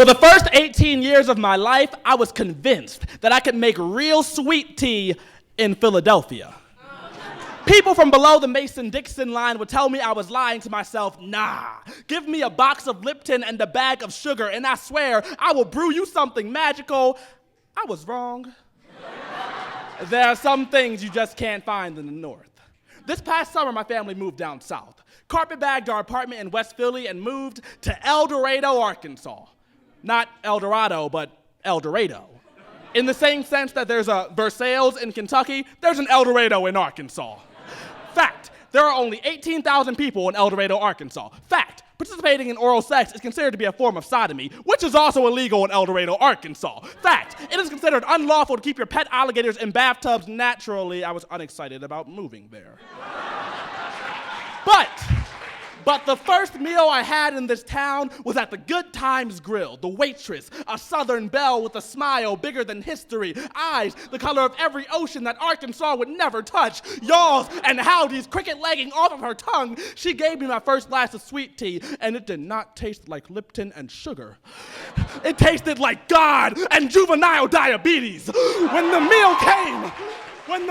For the first 18 years of my life, I was convinced that I could make real sweet tea in Philadelphia. People from below the Mason-Dixon line would tell me I was lying to myself. Nah, give me a box of Lipton and a bag of sugar, and I swear I will brew you something magical. I was wrong. There are some things you just can't find in the North. This past summer, my family moved down south, carpet-bagged our apartment in West Philly, and moved to El Dorado, Arkansas. Not El Dorado, but El Dorado. In the same sense that there's a Versailles in Kentucky, there's an El Dorado in Arkansas. Fact, there are only 18,000 people in El Dorado, Arkansas. Fact, participating in oral sex is considered to be a form of sodomy, which is also illegal in El Dorado, Arkansas. Fact, it is considered unlawful to keep your pet alligators in bathtubs. Naturally, I was unexcited about moving there. But the first meal I had in this town was at the Good Times Grill. The waitress, a Southern belle with a smile bigger than history, eyes the color of every ocean that Arkansas would never touch, yaws and howdies cricket-legging off of her tongue. She gave me my first glass of sweet tea, and it did not taste like Lipton and sugar. It tasted like God and juvenile diabetes. When the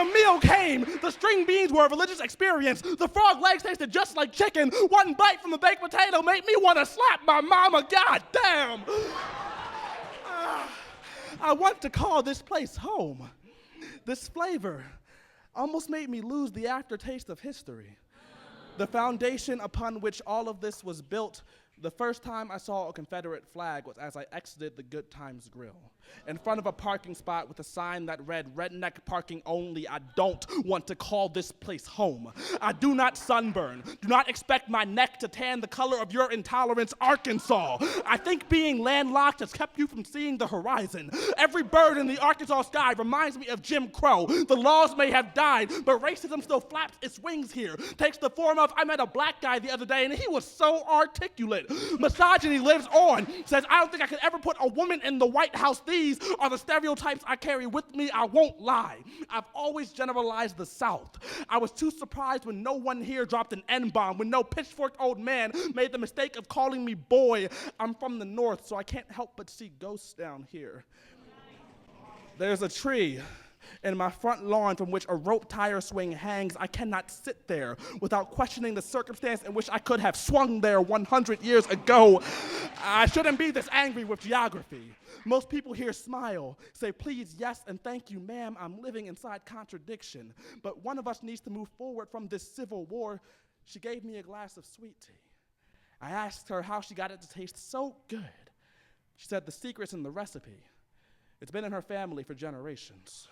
meal came, the string beans were a religious experience. The frog legs tasted just like chicken. One bite from the baked potato made me want to slap my mama. God damn. I want to call this place home. This flavor almost made me lose the aftertaste of history. The foundation upon which all of this was built. The first time I saw a Confederate flag was as I exited the Good Times Grill, in front of a parking spot with a sign that read, "Redneck parking only. I don't want to call this place home. I do not sunburn. Do not expect my neck to tan the color of your intolerance, Arkansas. I think being landlocked has kept you from seeing the horizon. Every bird in the Arkansas sky reminds me of Jim Crow. The laws may have died, but racism still flaps its wings here. Takes the form of, I met a black guy the other day, and he was so articulate. Misogyny lives on. Says, I don't think I could ever put a woman in the White House. These are the stereotypes I carry with me. I won't lie. I've always generalized the South. I was too surprised when no one here dropped an N-bomb, when no pitchforked old man made the mistake of calling me boy. I'm from the North, so I can't help but see ghosts down here. There's a tree in my front lawn from which a rope tire swing hangs. I cannot sit there without questioning the circumstance in which I could have swung there 100 years ago. I shouldn't be this angry with geography. Most people here smile, say please, yes, and thank you, ma'am. I'm living inside contradiction. But one of us needs to move forward from this civil war. She gave me a glass of sweet tea. I asked her how she got it to taste so good. She said the secret's in the recipe. It's been in her family for generations.